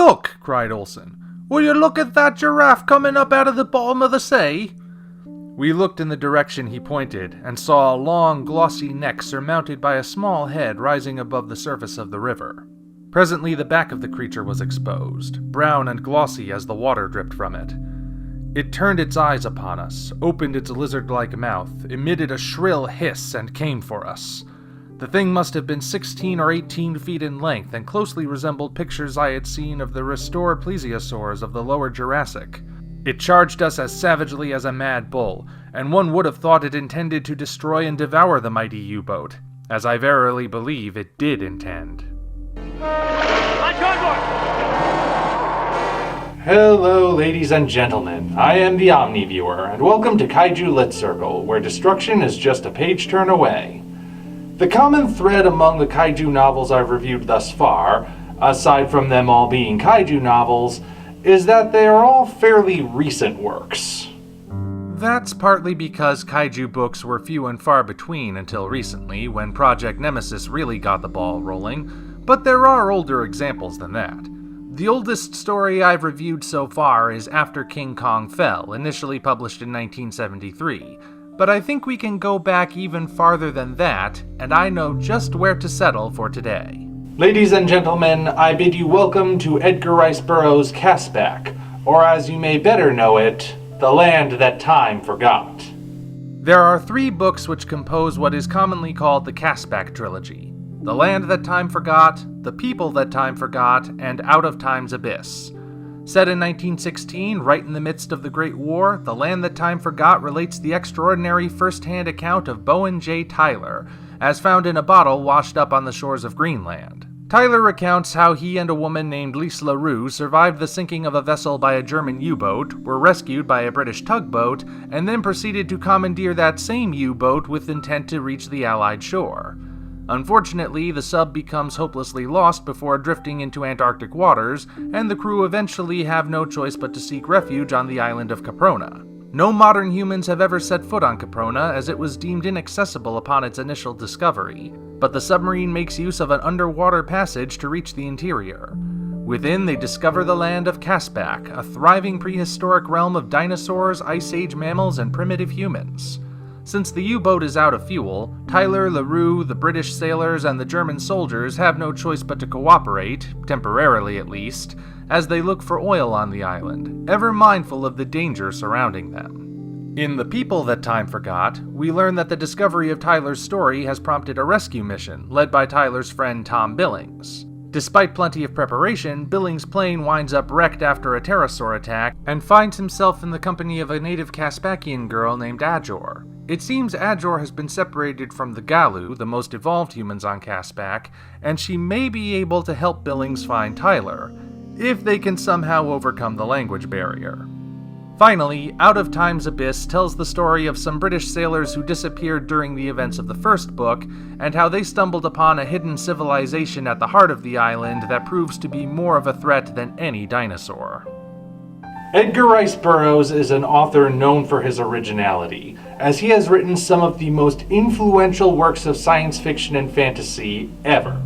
Look! Cried Olsen. Will you look at that giraffe coming up out of the bottom of the sea? We looked in the direction he pointed, and saw a long, glossy neck surmounted by a small head rising above the surface of the river. Presently the back of the creature was exposed, brown and glossy as the water dripped from it. It turned its eyes upon us, opened its lizard-like mouth, emitted a shrill hiss, and came for us. The thing must have been 16 or 18 feet in length and closely resembled pictures I had seen of the restored plesiosaurs of the lower Jurassic. It charged us as savagely as a mad bull, and one would have thought it intended to destroy and devour the mighty U-boat, as I verily believe it did intend. Hello, ladies and gentlemen. I am the Omni viewer, and welcome to Kaiju Lit Circle, where destruction is just a page turn away. The common thread among the Kaiju novels I've reviewed thus far, aside from them all being Kaiju novels, is that they are all fairly recent works. That's partly because Kaiju books were few and far between until recently, when Project Nemesis really got the ball rolling, but there are older examples than that. The oldest story I've reviewed so far is After King Kong Fell, initially published in 1973, but I think we can go back even farther than that, and I know just where to settle for today. Ladies and gentlemen, I bid you welcome to Edgar Rice Burroughs' Castback, or as you may better know it, The Land That Time Forgot. There are 3 books which compose what is commonly called the Castback Trilogy: The Land That Time Forgot, The People That Time Forgot, and Out of Time's Abyss. Set in 1916, right in the midst of the Great War, The Land That Time Forgot relates the extraordinary first-hand account of Bowen J. Tyler, as found in a bottle washed up on the shores of Greenland. Tyler recounts how he and a woman named Lise LaRue survived the sinking of a vessel by a German U-boat, were rescued by a British tugboat, and then proceeded to commandeer that same U-boat with intent to reach the Allied shore. Unfortunately, the sub becomes hopelessly lost before drifting into Antarctic waters, and the crew eventually have no choice but to seek refuge on the island of Caprona. No modern humans have ever set foot on Caprona, as it was deemed inaccessible upon its initial discovery, but the submarine makes use of an underwater passage to reach the interior. Within, they discover the land of Castback, a thriving prehistoric realm of dinosaurs, Ice Age mammals, and primitive humans. Since the U-boat is out of fuel, Tyler, LaRue, the British sailors, and the German soldiers have no choice but to cooperate, temporarily at least, as they look for oil on the island, ever mindful of the danger surrounding them. In The People That Time Forgot, we learn that the discovery of Tyler's story has prompted a rescue mission, led by Tyler's friend Tom Billings. Despite plenty of preparation, Billings' plane winds up wrecked after a pterosaur attack, and finds himself in the company of a native Caspakian girl named Ajor. It seems Ajor has been separated from the Galu, the most evolved humans on Castback, and she may be able to help Billings find Tyler, if they can somehow overcome the language barrier. Finally, Out of Time's Abyss tells the story of some British sailors who disappeared during the events of the first book, and how they stumbled upon a hidden civilization at the heart of the island that proves to be more of a threat than any dinosaur. Edgar Rice Burroughs is an author known for his originality, as he has written some of the most influential works of science fiction and fantasy ever.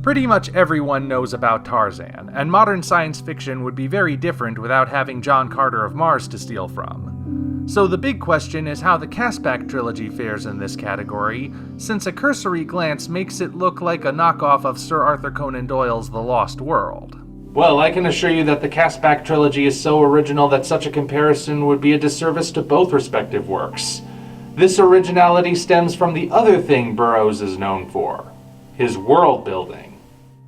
Pretty much everyone knows about Tarzan, and modern science fiction would be very different without having John Carter of Mars to steal from. So the big question is how the Castback trilogy fares in this category, since a cursory glance makes it look like a knockoff of Sir Arthur Conan Doyle's The Lost World. Well, I can assure you that the Castback trilogy is so original that such a comparison would be a disservice to both respective works. This originality stems from the other thing Burroughs is known for: his world building.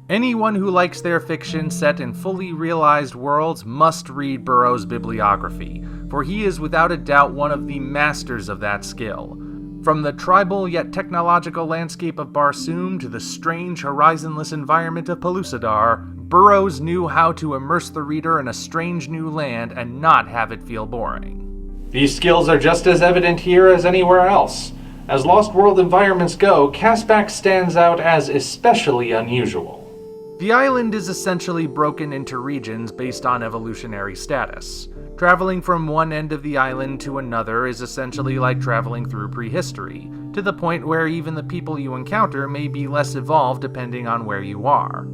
Anyone who likes their fiction set in fully realized worlds must read Burroughs' bibliography, for he is without a doubt one of the masters of that skill. From the tribal yet technological landscape of Barsoom to the strange horizonless environment of Pellucidar, Burroughs knew how to immerse the reader in a strange new land and not have it feel boring. These skills are just as evident here as anywhere else. As Lost World environments go, Castback stands out as especially unusual. The island is essentially broken into regions based on evolutionary status. Traveling from one end of the island to another is essentially like traveling through prehistory, to the point where even the people you encounter may be less evolved depending on where you are.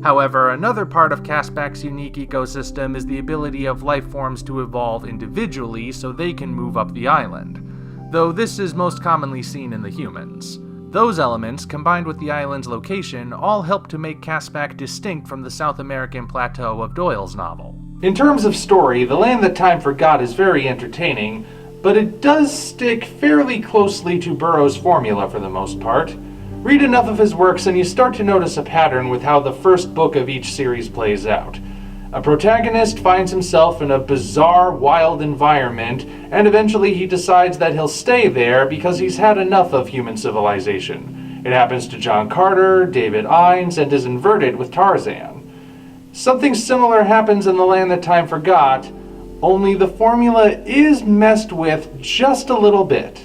However, another part of Casbak's unique ecosystem is the ability of life forms to evolve individually so they can move up the island, though this is most commonly seen in the humans. Those elements, combined with the island's location, all help to make Casbak distinct from the South American plateau of Doyle's novel. In terms of story, The Land That Time Forgot is very entertaining, but it does stick fairly closely to Burroughs' formula for the most part. Read enough of his works and you start to notice a pattern with how the first book of each series plays out. A protagonist finds himself in a bizarre, wild environment, and eventually he decides that he'll stay there because he's had enough of human civilization. It happens to John Carter, David Ines, and is inverted with Tarzan. Something similar happens in The Land That Time Forgot, only the formula is messed with just a little bit.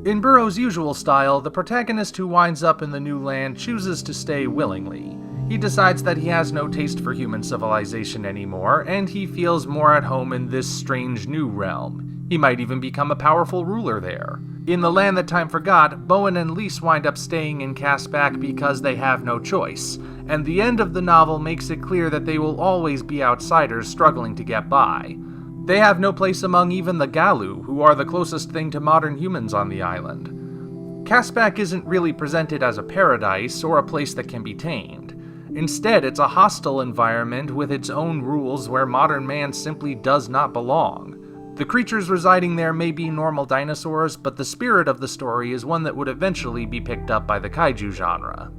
In Burroughs' usual style, the protagonist who winds up in the new land chooses to stay willingly. He decides that he has no taste for human civilization anymore, and he feels more at home in this strange new realm. He might even become a powerful ruler there. In The Land That Time Forgot, Bowen and Lise wind up staying in Casbak because they have no choice, and the end of the novel makes it clear that they will always be outsiders struggling to get by. They have no place among even the Galu, who are the closest thing to modern humans on the island. Casbak isn't really presented as a paradise or a place that can be tamed. Instead, it's a hostile environment with its own rules where modern man simply does not belong. The creatures residing there may be normal dinosaurs, but the spirit of the story is one that would eventually be picked up by the kaiju genre.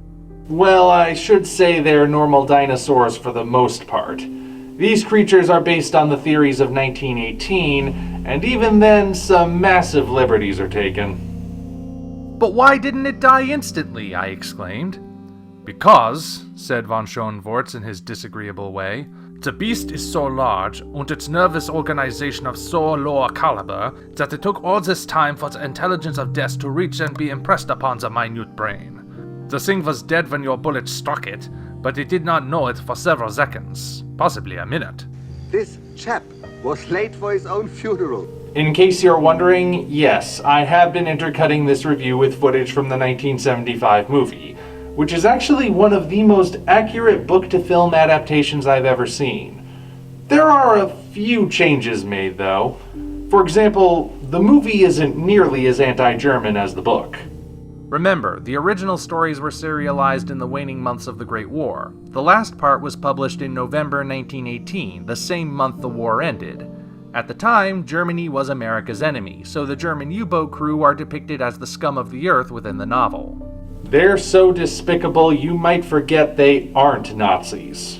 Well, I should say they're normal dinosaurs for the most part. These creatures are based on the theories of 1918, and even then, some massive liberties are taken. But why didn't it die instantly? I exclaimed. Because, said von Schoenvorts in his disagreeable way, the beast is so large, and its nervous organization of so low a caliber, that it took all this time for the intelligence of death to reach and be impressed upon the minute brain. The thing was dead when your bullet struck it, but it did not know it for several seconds, possibly a minute. This chap was late for his own funeral. In case you're wondering, yes, I have been intercutting this review with footage from the 1975 movie, which is actually one of the most accurate book-to-film adaptations I've ever seen. There are a few changes made, though. For example, the movie isn't nearly as anti-German as the book. Remember, the original stories were serialized in the waning months of the Great War. The last part was published in November 1918, the same month the war ended. At the time, Germany was America's enemy, so the German U-boat crew are depicted as the scum of the earth within the novel. They're so despicable you might forget they aren't Nazis.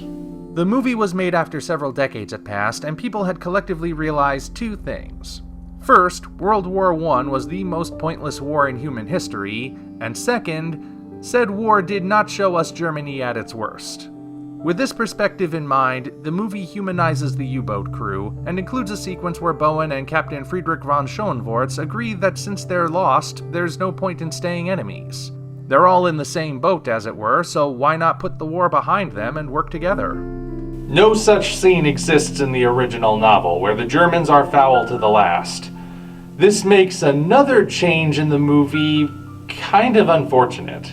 The movie was made after several decades had passed, and people had collectively realized two things. First, World War I was the most pointless war in human history, and second, said war did not show us Germany at its worst. With this perspective in mind, the movie humanizes the U-boat crew, and includes a sequence where Bowen and Captain Friedrich von Schoenvorts agree that since they're lost, there's no point in staying enemies. They're all in the same boat, as it were, so why not put the war behind them and work together? No such scene exists in the original novel, where the Germans are foul to the last. This makes another change in the movie kind of unfortunate.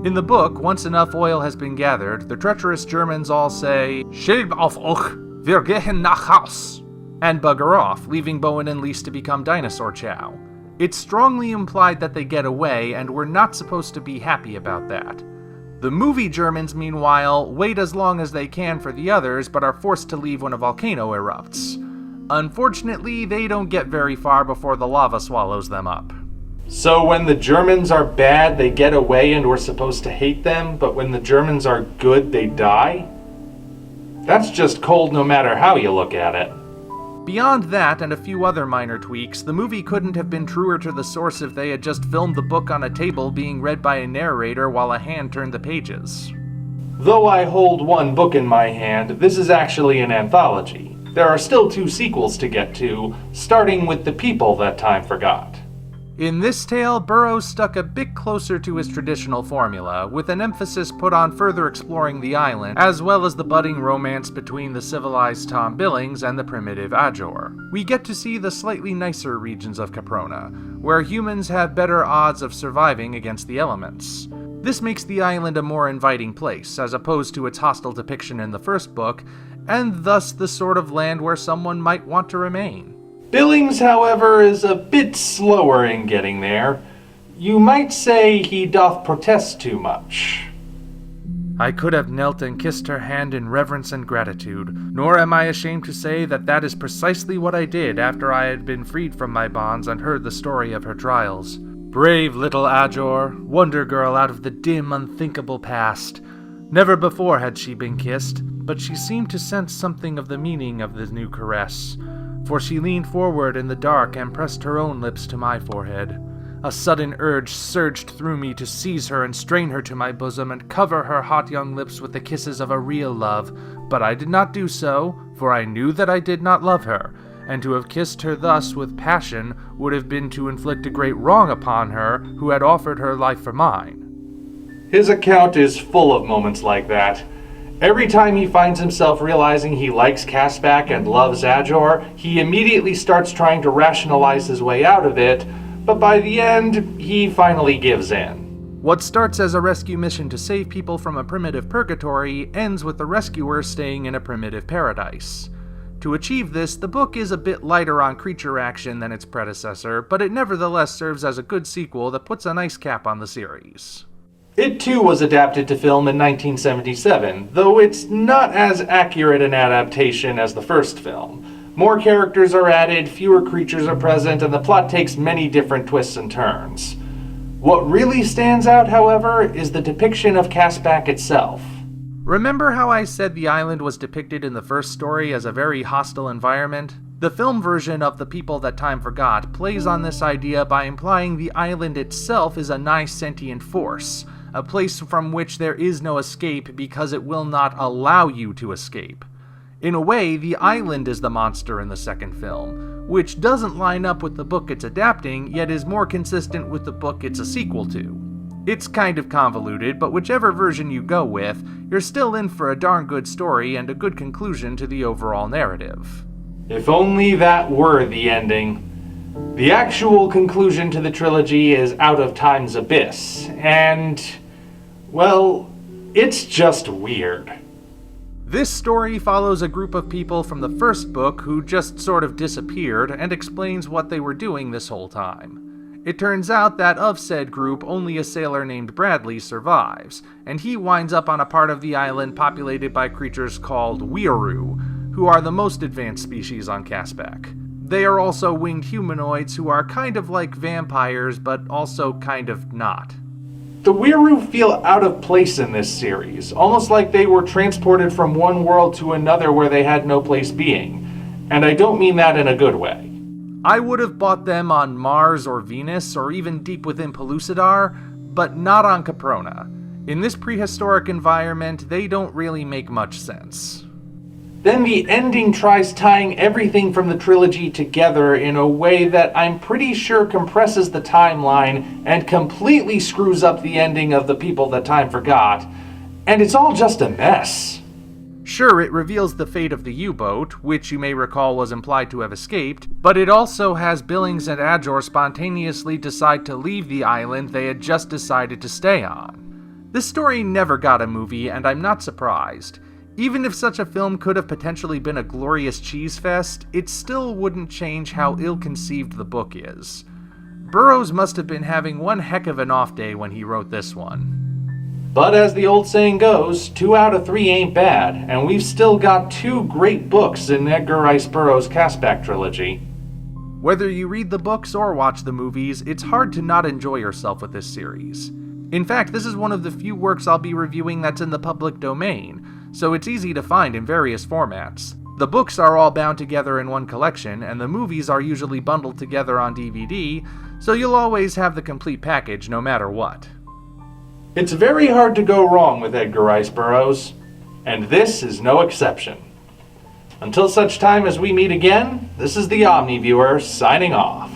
In the book, once enough oil has been gathered, the treacherous Germans all say, "Schilb auf euch, wir gehen nach Haus," and bugger off, leaving Bowen and Lise to become dinosaur chow. It's strongly implied that they get away, and we're not supposed to be happy about that. The movie Germans, meanwhile, wait as long as they can for the others, but are forced to leave when a volcano erupts. Unfortunately, they don't get very far before the lava swallows them up. So when the Germans are bad, they get away and we're supposed to hate them, but when the Germans are good, they die? That's just cold no matter how you look at it. Beyond that and a few other minor tweaks, the movie couldn't have been truer to the source if they had just filmed the book on a table being read by a narrator while a hand turned the pages. Though I hold one book in my hand, this is actually an anthology. There are still 2 sequels to get to, starting with The People That Time Forgot. In this tale, Burroughs stuck a bit closer to his traditional formula, with an emphasis put on further exploring the island, as well as the budding romance between the civilized Tom Billings and the primitive Ajor. We get to see the slightly nicer regions of Caprona, where humans have better odds of surviving against the elements. This makes the island a more inviting place, as opposed to its hostile depiction in the first book, and thus the sort of land where someone might want to remain. Billings, however, is a bit slower in getting there. You might say he doth protest too much. I could have knelt and kissed her hand in reverence and gratitude, nor am I ashamed to say that that is precisely what I did after I had been freed from my bonds and heard the story of her trials. Brave little Ajor, wonder girl out of the dim, unthinkable past. Never before had she been kissed, but she seemed to sense something of the meaning of the new caress, for she leaned forward in the dark and pressed her own lips to my forehead. A sudden urge surged through me to seize her and strain her to my bosom and cover her hot young lips with the kisses of a real love, but I did not do so, for I knew that I did not love her, and to have kissed her thus with passion would have been to inflict a great wrong upon her who had offered her life for mine. His account is full of moments like that. Every time he finds himself realizing he likes Caspak and loves Ajor, he immediately starts trying to rationalize his way out of it, but by the end, he finally gives in. What starts as a rescue mission to save people from a primitive purgatory ends with the rescuer staying in a primitive paradise. To achieve this, the book is a bit lighter on creature action than its predecessor, but it nevertheless serves as a good sequel that puts a nice cap on the series. It too was adapted to film in 1977, though it's not as accurate an adaptation as the first film. More characters are added, fewer creatures are present, and the plot takes many different twists and turns. What really stands out, however, is the depiction of Caspak itself. Remember how I said the island was depicted in the first story as a very hostile environment? The film version of The People That Time Forgot plays on this idea by implying the island itself is a nigh sentient force, a place from which there is no escape because it will not allow you to escape. In a way, the island is the monster in the second film, which doesn't line up with the book it's adapting, yet is more consistent with the book it's a sequel to. It's kind of convoluted, but whichever version you go with, you're still in for a darn good story and a good conclusion to the overall narrative. If only that were the ending. The actual conclusion to the trilogy is Out of Time's Abyss, and, well, it's just weird. This story follows a group of people from the first book who just sort of disappeared and explains what they were doing this whole time. It turns out that of said group, only a sailor named Bradley survives, and he winds up on a part of the island populated by creatures called Weiroo, who are the most advanced species on Caspak. They are also winged humanoids who are kind of like vampires, but also kind of not. The Weiroo feel out of place in this series, almost like they were transported from one world to another where they had no place being. And I don't mean that in a good way. I would have bought them on Mars or Venus or even deep within Pellucidar, but not on Caprona. In this prehistoric environment, they don't really make much sense. Then the ending tries tying everything from the trilogy together in a way that I'm pretty sure compresses the timeline and completely screws up the ending of The People That Time Forgot, and it's all just a mess. Sure, it reveals the fate of the U-boat, which you may recall was implied to have escaped, but it also has Billings and Ajor spontaneously decide to leave the island they had just decided to stay on. This story never got a movie, and I'm not surprised. Even if such a film could have potentially been a glorious cheese fest, it still wouldn't change how ill-conceived the book is. Burroughs must have been having one heck of an off day when he wrote this one. But as the old saying goes, 2 out of 3 ain't bad, and we've still got 2 great books in Edgar Rice Burroughs' Caspak trilogy. Whether you read the books or watch the movies, it's hard to not enjoy yourself with this series. In fact, this is one of the few works I'll be reviewing that's in the public domain, so it's easy to find in various formats. The books are all bound together in one collection, and the movies are usually bundled together on DVD, so you'll always have the complete package no matter what. It's very hard to go wrong with Edgar Rice Burroughs, and this is no exception. Until such time as we meet again, this is the Omni Viewer signing off.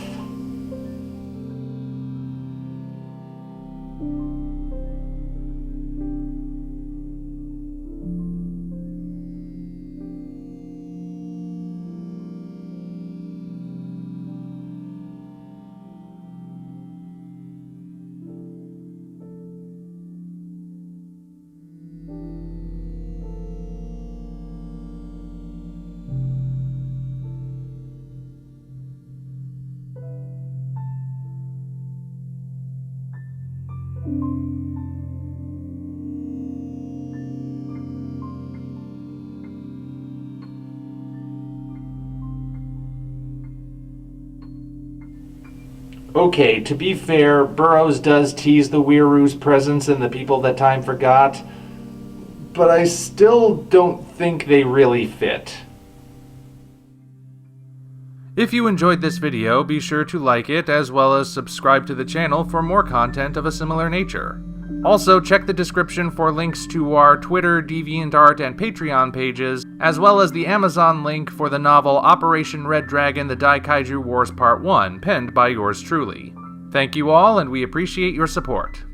Okay, to be fair, Burroughs does tease the Weiroo's presence in The People That Time Forgot, but I still don't think they really fit. If you enjoyed this video, be sure to like it, as well as subscribe to the channel for more content of a similar nature. Also, check the description for links to our Twitter, DeviantArt, and Patreon pages, as well as the Amazon link for the novel Operation Red Dragon: The Daikaiju Wars Part 1, penned by yours truly. Thank you all, and we appreciate your support.